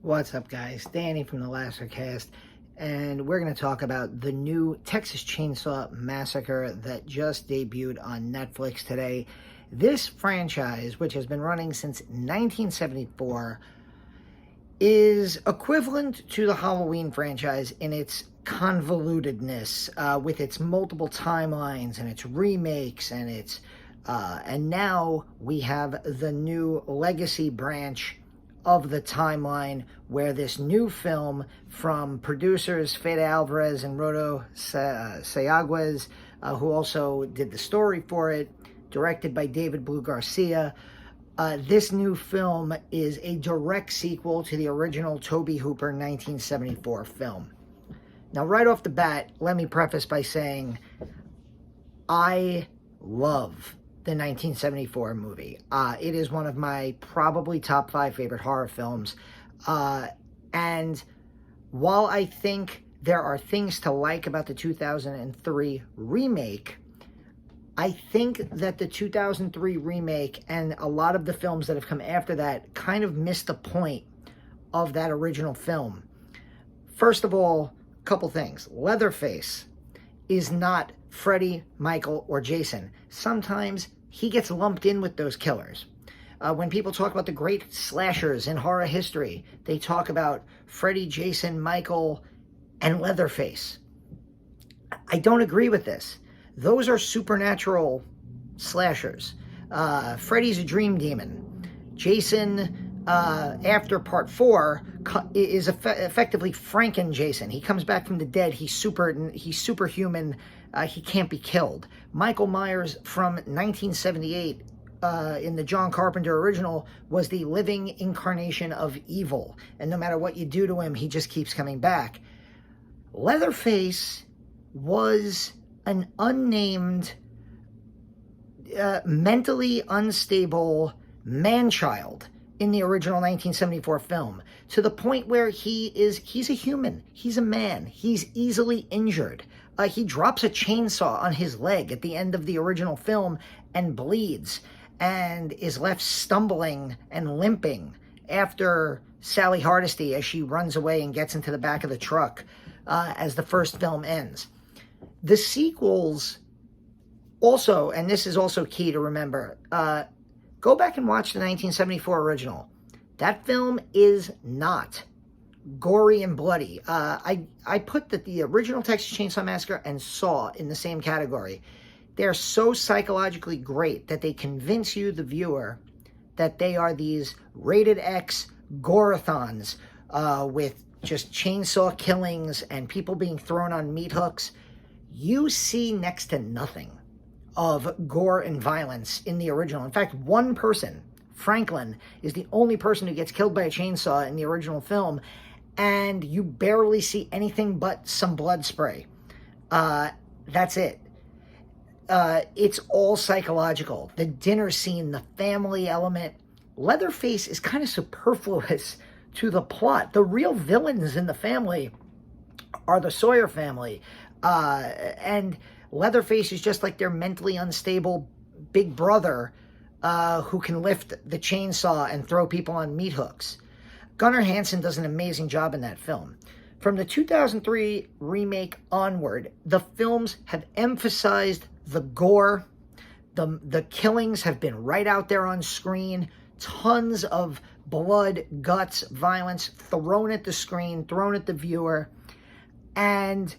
What's up, guys? Danny from the Massacre, and we're going to talk about the new Texas Chainsaw Massacre that just debuted on Netflix today. This franchise, which has been running since 1974, is equivalent to the Halloween franchise in its convolutedness, with its multiple timelines and its remakes and now we have the new legacy branch of the timeline, where this new film from producers Fede Alvarez and Rodo Sayaguez, who also did the story for it, directed by David Blue Garcia. This new film is a direct sequel to the original Tobe Hooper 1974 film. Now, right off the bat, let me preface by saying I love the 1974 movie. It is one of my probably top 5 favorite horror films. And while I think there are things to like about the 2003 remake, I think that the 2003 remake and a lot of the films that have come after that kind of missed the point of that original film. First of all, a couple things. Leatherface is not Freddy, Michael, or Jason. Sometimes he gets lumped in with those killers. When people talk about the great slashers in horror history, they talk about Freddy, Jason, Michael, and Leatherface. I don't agree with this. Those are supernatural slashers. Freddy's a dream demon. Jason, after part 4, is effectively Franken Jason. He comes back from the dead. He's superhuman. He can't be killed. Michael Myers from 1978 in the John Carpenter original was the living incarnation of evil. And no matter what you do to him, he just keeps coming back. Leatherface was an unnamed, mentally unstable man-child in the original 1974 film, to the point where he's a human. He's a man. He's easily injured. He drops a chainsaw on his leg at the end of the original film and bleeds and is left stumbling and limping after Sally Hardesty as she runs away and gets into the back of the truck as the first film ends. The sequels also, and this is also key to remember, go back and watch the 1974 original. That film is not gory and bloody. I put the original Texas Chainsaw Massacre and Saw in the same category. They're so psychologically great that they convince you, the viewer, that they are these rated X gorathons with just chainsaw killings and people being thrown on meat hooks. You see next to nothing of gore and violence in the original. In fact, one person, Franklin, is the only person who gets killed by a chainsaw in the original film, and you barely see anything but some blood spray. That's it. It's all psychological. The dinner scene, the family element. Leatherface is kind of superfluous to the plot. The real villains in the family are the Sawyer family. And Leatherface is just like their mentally unstable big brother who can lift the chainsaw and throw people on meat hooks. Gunnar Hansen does an amazing job in that film. From the 2003 remake onward, the films have emphasized the gore. The killings have been right out there on screen. Tons of blood, guts, violence thrown at the screen, thrown at the viewer. And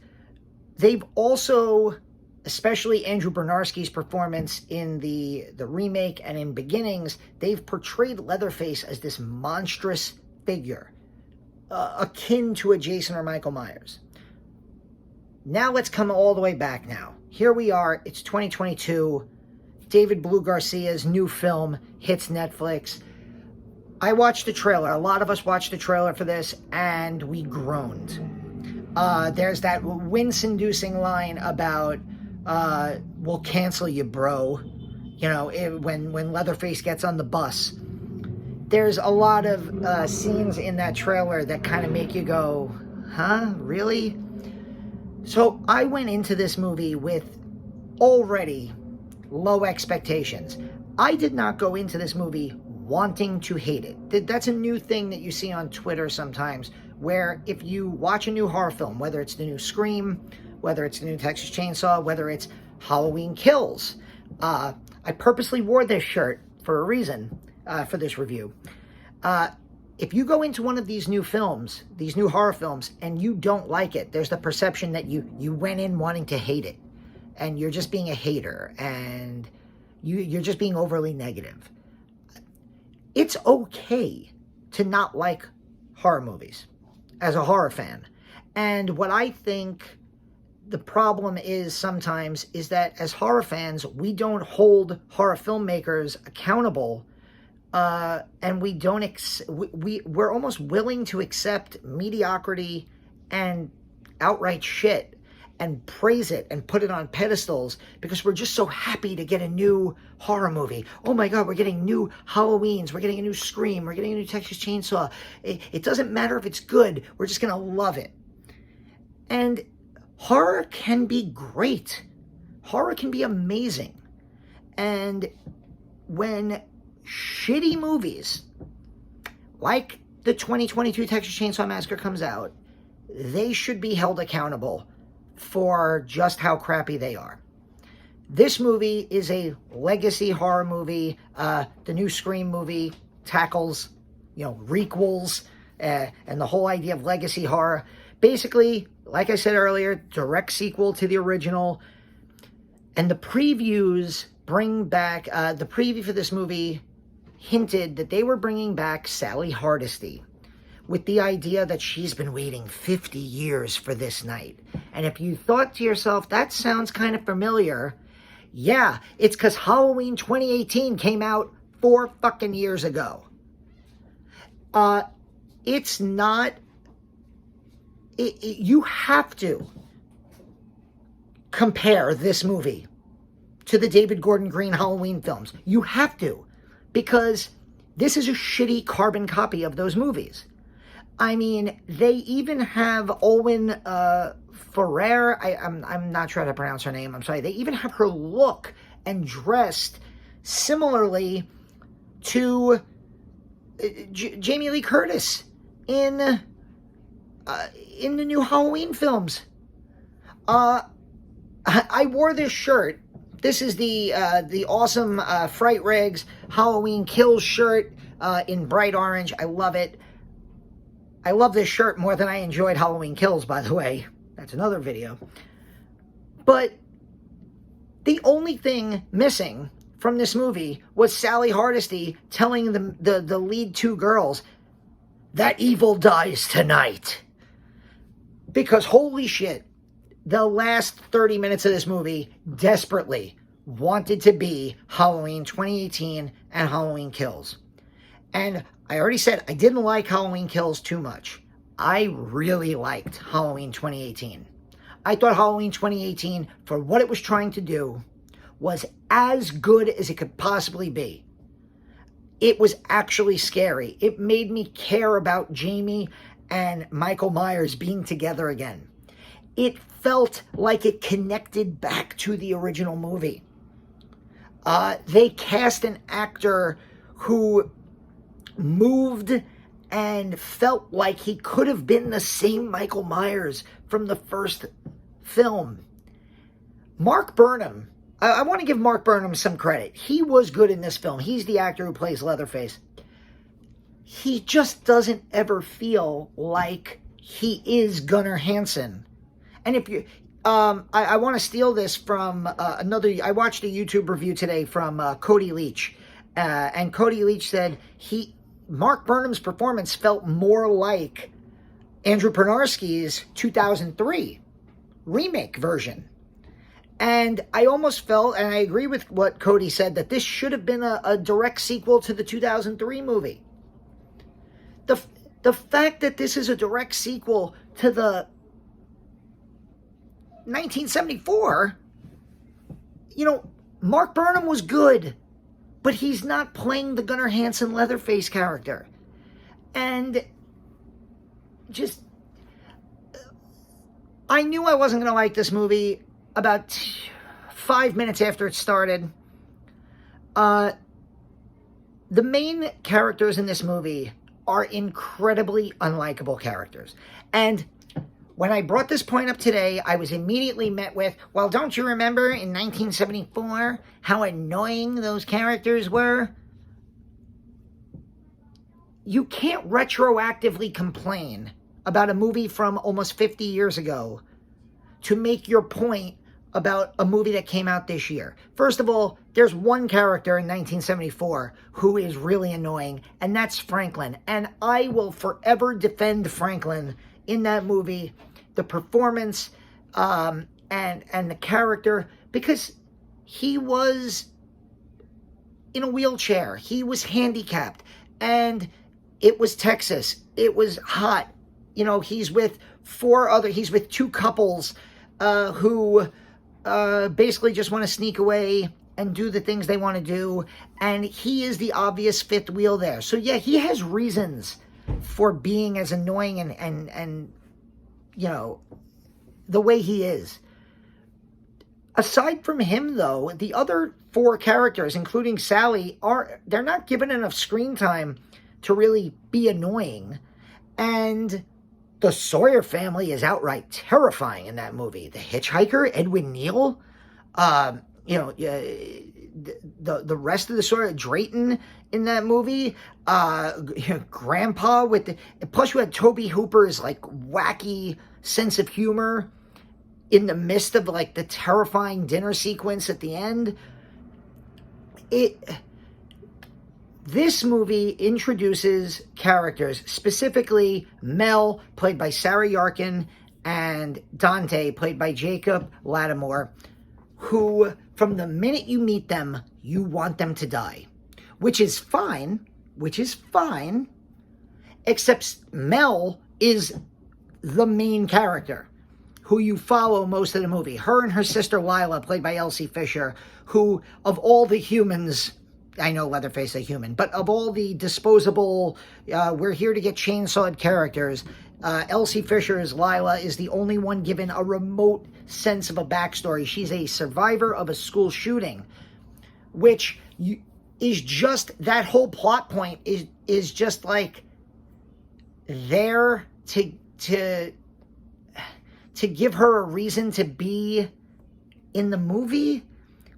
they've also, especially Andrew Bernarski's performance in the remake and in Beginnings, they've portrayed Leatherface as this monstrous figure, akin to a Jason or Michael Myers. Now let's come all the way back now. Here we are, it's 2022. David Blue Garcia's new film hits Netflix. I watched the trailer. A lot of us watched the trailer for this, and we groaned. There's that wince-inducing line about, we'll cancel you, bro. You know, when Leatherface gets on the bus. There's a lot of scenes in that trailer that kind of make you go, huh, really? So I went into this movie with already low expectations. I did not go into this movie wanting to hate it. That's a new thing that you see on Twitter sometimes, where if you watch a new horror film, whether it's the new Scream, whether it's the new Texas Chainsaw, whether it's Halloween Kills, I purposely wore this shirt for a reason, for this review. If you go into one of these new films, these new horror films, and you don't like it, there's the perception that you went in wanting to hate it, and you're just being a hater, and you're just being overly negative. It's okay to not like horror movies as a horror fan. And what I think the problem is sometimes is that as horror fans, we don't hold horror filmmakers accountable, and we don't we're almost willing to accept mediocrity and outright shit and praise it and put it on pedestals because we're just so happy to get a new horror movie. Oh my God, we're getting new Halloweens, we're getting a new Scream, we're getting a new Texas Chainsaw. It doesn't matter if it's good, we're just gonna love it. And horror can be great. Horror can be amazing. And when shitty movies like the 2022 Texas Chainsaw Massacre comes out, they should be held accountable for just how crappy they are. This movie is a legacy horror movie. The new Scream movie tackles, requels, and the whole idea of legacy horror. Basically, like I said earlier, direct sequel to the original. And the previews bring back, the preview for this movie hinted that they were bringing back Sally Hardesty, with the idea that she's been waiting 50 years for this night. And if you thought to yourself, that sounds kind of familiar, yeah, it's because Halloween 2018 came out 4 fucking years ago. It's not... you have to compare this movie to the David Gordon Green Halloween films. You have to, because this is a shitty carbon copy of those movies. I mean, they even have Owen Ferrer. I'm not sure how to pronounce her name. I'm sorry. They even have her look and dressed similarly to Jamie Lee Curtis in the new Halloween films. I wore this shirt. This is the awesome Fright Rags Halloween Kills shirt in bright orange. I love it. I love this shirt more than I enjoyed Halloween Kills, by the way. That's another video. But the only thing missing from this movie was Sally Hardesty telling the lead 2 girls, that evil dies tonight. Because holy shit, the last 30 minutes of this movie desperately wanted to be Halloween 2018 and Halloween Kills. And I already said I didn't like Halloween Kills too much. I really liked Halloween 2018. I thought Halloween 2018, for what it was trying to do, was as good as it could possibly be. It was actually scary. It made me care about Jamie and Michael Myers being together again. It felt like it connected back to the original movie. They cast an actor who moved and felt like he could have been the same Michael Myers from the first film. Mark Burnham, I want to give Mark Burnham some credit. He was good in this film. He's the actor who plays Leatherface. He just doesn't ever feel like he is Gunnar Hansen. And if you, I want to steal this from I watched a YouTube review today from Cody Leach. And Cody Leach said Mark Burnham's performance felt more like Andrew Pernarski's 2003 remake version. And I almost felt, and I agree with what Cody said, that this should have been a direct sequel to the 2003 movie. The fact that this is a direct sequel to the 1974, Mark Burnham was good, but he's not playing the Gunnar Hansen Leatherface character. And just, I knew I wasn't going to like this movie about 5 minutes after it started. The main characters in this movie are incredibly unlikable characters. And when I brought this point up today, I was immediately met with, well, don't you remember in 1974 how annoying those characters were? You can't retroactively complain about a movie from almost 50 years ago to make your point about a movie that came out this year. First of all, there's one character in 1974 who is really annoying, and that's Franklin. And I will forever defend Franklin in that movie, the performance, and the character, because he was in a wheelchair. He was handicapped, and it was Texas. It was hot. You know, he's with two couples who basically just want to sneak away and do the things they want to do, and he is the obvious fifth wheel there. So yeah, he has reasons for being as annoying and you know, the way he is. Aside from him, though, the other four characters, including Sally, they're not given enough screen time to really be annoying. And the Sawyer family is outright terrifying in that movie. The hitchhiker, Edwin Neal, you know, the rest of the Sawyer, Drayton in that movie, Grandpa plus you had Tobe Hooper's like wacky sense of humor in the midst of like the terrifying dinner sequence at the end. This movie introduces characters, specifically Mel, played by Sarah Yarkin, and Dante, played by Jacob Lattimore, who, from the minute you meet them, you want them to die. Which is fine, except Mel is the main character who you follow most of the movie. Her and her sister Lila, played by Elsie Fisher, who, of all the humans, I know Leatherface is a human, but of all the disposable, we're here to get chainsawed characters, Elsie Fisher's Lila is the only one given a remote sense of a backstory. She's a survivor of a school shooting, which is just, that whole plot point is just like there to give her a reason to be in the movie.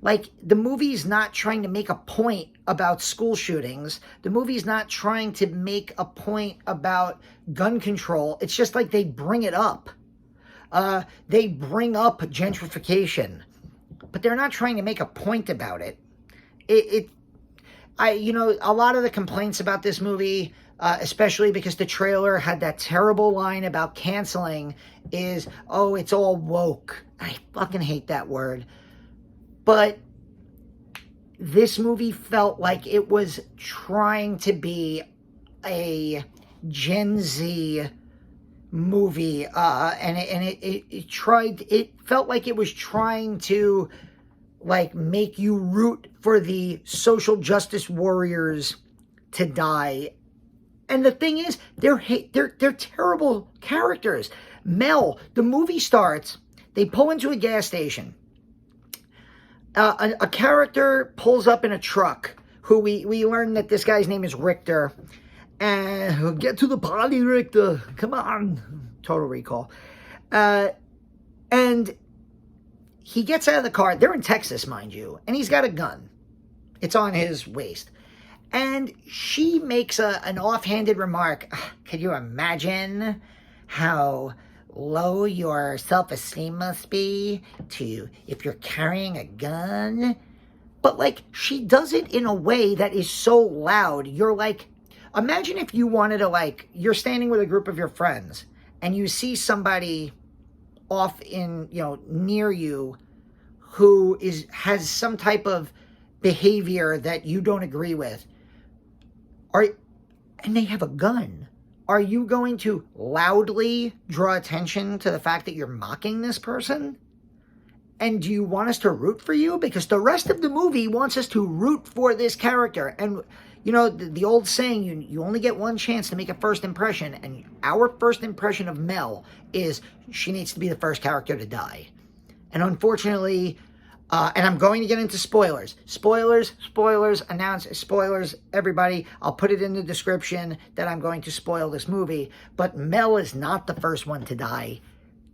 Like, the movie's not trying to make a point about school shootings. The movie's not trying to make a point about gun control. It's just like they bring it up. They bring up gentrification, but they're not trying to make a point about it. You know, a lot of the complaints about this movie, especially because the trailer had that terrible line about canceling, is, oh, it's all woke. I fucking hate that word. But this movie felt like it was trying to be a Gen Z movie, and it felt like it was trying to like make you root for the social justice warriors to die. And the thing is, they're terrible characters. Mel, the movie starts, they pull into a gas station. A character pulls up in a truck, who we learn that this guy's name is Richter. And get to the party, Richter. Come on. Total Recall. And he gets out of the car. They're in Texas, mind you. And he's got a gun. It's on his waist. And she makes an offhanded remark. Could you imagine how low your self-esteem must be if you're carrying a gun? But like, she does it in a way that is so loud. You're like, imagine if you wanted to, like, you're standing with a group of your friends and you see somebody off in, you know, near you who has some type of behavior that you don't agree with, and they have a gun. Are you going to loudly draw attention to the fact that you're mocking this person? And do you want us to root for you? Because the rest of the movie wants us to root for this character. And, you know, the old saying, you only get one chance to make a first impression. And our first impression of Mel is she needs to be the first character to die. And unfortunately, And I'm going to get into spoilers. Spoilers, everybody. I'll put it in the description that I'm going to spoil this movie. But Mel is not the first one to die.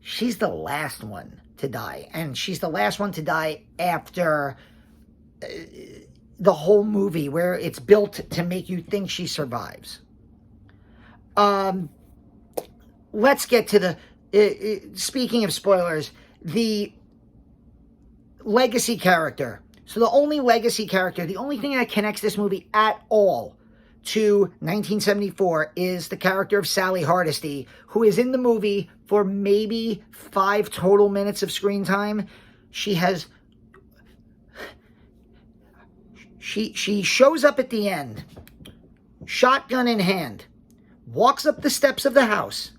She's the last one to die. And she's the last one to die after the whole movie, where it's built to make you think she survives. Let's get to the... speaking of spoilers, the legacy character. So the only legacy character, the only thing that connects this movie at all to 1974 is the character of Sally Hardesty, who is in the movie for maybe 5 total minutes of screen time. She shows up at the end, shotgun in hand, walks up the steps of the house.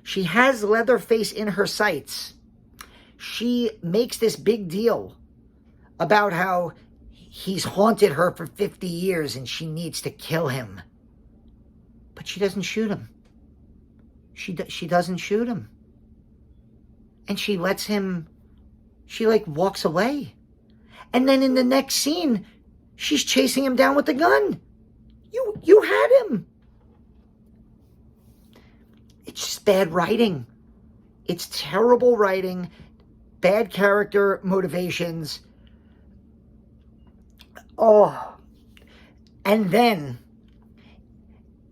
She has Leatherface in her sights. She makes this big deal about how he's haunted her for 50 years and she needs to kill him. But she doesn't shoot him. She doesn't shoot him. And she lets him, she like walks away. And then in the next scene, she's chasing him down with the gun. You had him. It's just bad writing. It's terrible writing. Bad character motivations. Oh. And then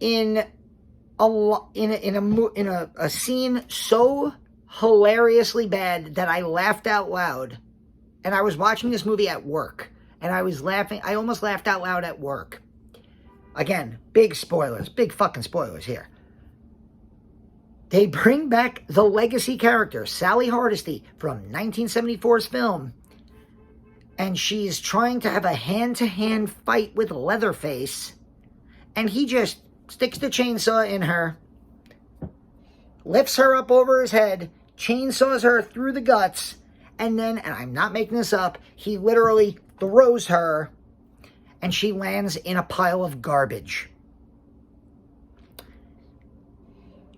in a scene so hilariously bad that I laughed out loud. And I was watching this movie at work. And I was laughing. I almost laughed out loud at work. Again, big spoilers. Big fucking spoilers here. They bring back the legacy character, Sally Hardesty, from 1974's film. And she's trying to have a hand-to-hand fight with Leatherface. And he just sticks the chainsaw in her, lifts her up over his head, chainsaws her through the guts, and then, and I'm not making this up, he literally throws her, and she lands in a pile of garbage.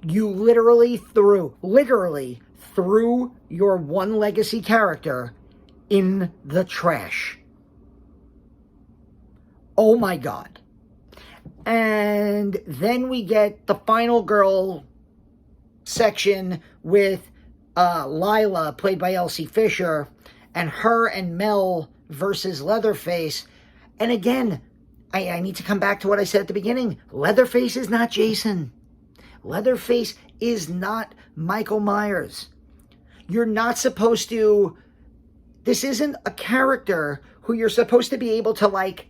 You literally threw your one legacy character in the trash. Oh my God. And then we get the final girl section with Lila, played by Elsie Fisher, and her and Mel versus Leatherface. And again, I need to come back to what I said at the beginning. Leatherface is not Jason. Leatherface is not Michael Myers. You're not supposed to... This isn't a character who you're supposed to be able to, like,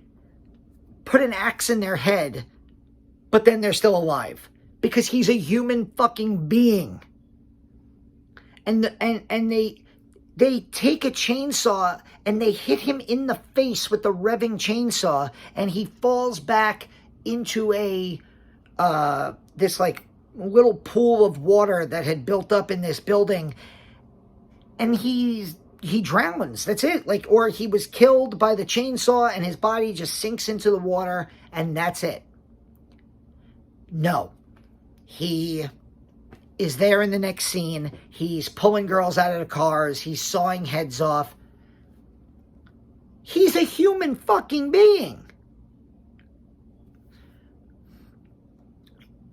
put an axe in their head, but then they're still alive. Because he's a human fucking being. And they take a chainsaw and they hit him in the face with the revving chainsaw, and he falls back into a this like little pool of water that had built up in this building, and he drowns. That's it. Like, or he was killed by the chainsaw and his body just sinks into the water, and that's it. No. He is there in the next scene. He's pulling girls out of the cars. He's sawing heads off. He's a human fucking being.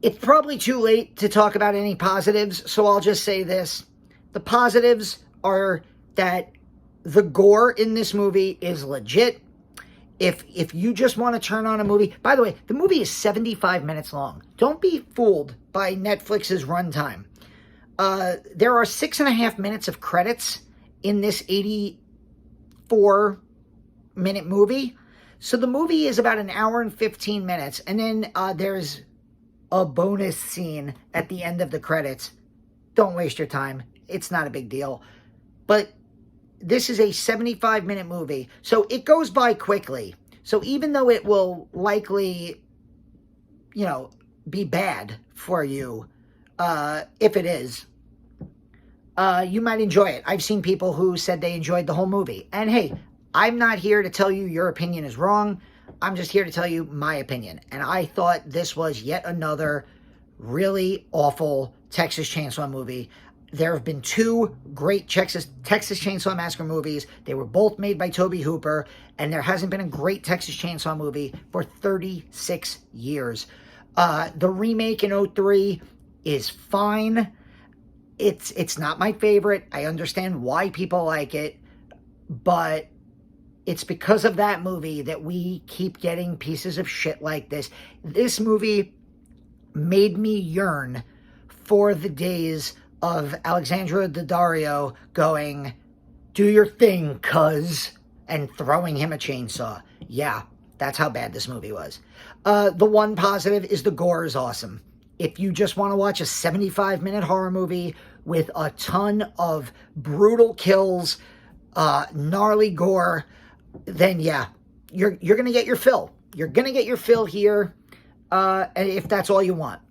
It's probably too late to talk about any positives, so I'll just say this. The positives are that the gore in this movie is legit. If you just want to turn on a movie... By the way, the movie is 75 minutes long. Don't be fooled by Netflix's runtime. There are 6.5 minutes of credits in this 84-minute movie. So the movie is about an hour and 15 minutes. And then there's a bonus scene at the end of the credits. Don't waste your time. It's not a big deal. But this is a 75-minute movie, so it goes by quickly. So even though it will likely, be bad for you, if it is, you might enjoy it. I've seen people who said they enjoyed the whole movie. And hey, I'm not here to tell you your opinion is wrong. I'm just here to tell you my opinion. And I thought this was yet another really awful Texas Chainsaw movie. There have been two great Texas Chainsaw Massacre movies. They were both made by Tobe Hooper, and there hasn't been a great Texas Chainsaw movie for 36 years. The remake in '03 is fine. It's not my favorite. I understand why people like it, but it's because of that movie that we keep getting pieces of shit like this. This movie made me yearn for the days of Alexandra Daddario going, "Do your thing, cuz," and throwing him a chainsaw. Yeah, that's how bad this movie was. The one positive is the gore is awesome. If you just want to watch a 75-minute horror movie with a ton of brutal kills, gnarly gore, then yeah, you're going to get your fill. You're going to get your fill here, if that's all you want.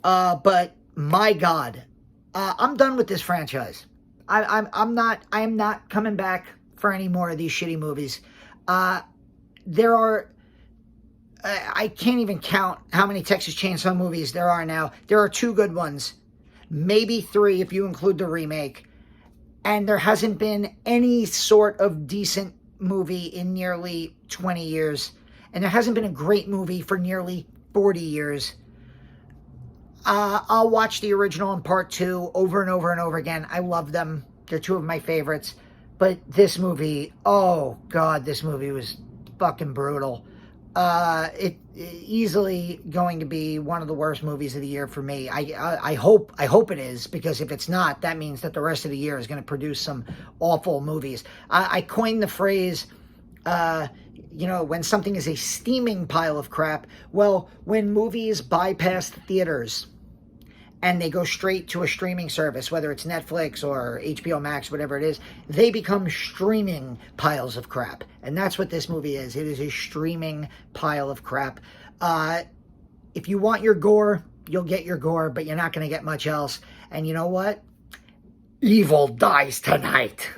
But my God, I'm done with this franchise. I am not coming back for any more of these shitty movies. There are, I can't even count how many Texas Chainsaw movies there are now. There are 2 good ones, maybe 3 if you include the remake. And there hasn't been any sort of decent movie in nearly 20 years. And there hasn't been a great movie for nearly 40 years. I'll watch the original and part 2 over and over and over again. I love them. They're 2 of my favorites. But this movie, oh God, this movie was fucking brutal. It easily going to be one of the worst movies of the year for me. I hope it is, because if it's not, that means that the rest of the year is going to produce some awful movies. I coined the phrase, when something is a steaming pile of crap. Well, when movies bypass the theaters and they go straight to a streaming service, whether it's Netflix or HBO Max, whatever it is, they become streaming piles of crap. And that's what this movie is. It is a streaming pile of crap. If you want your gore, you'll get your gore, but you're not going to get much else. And you know what? Evil dies tonight.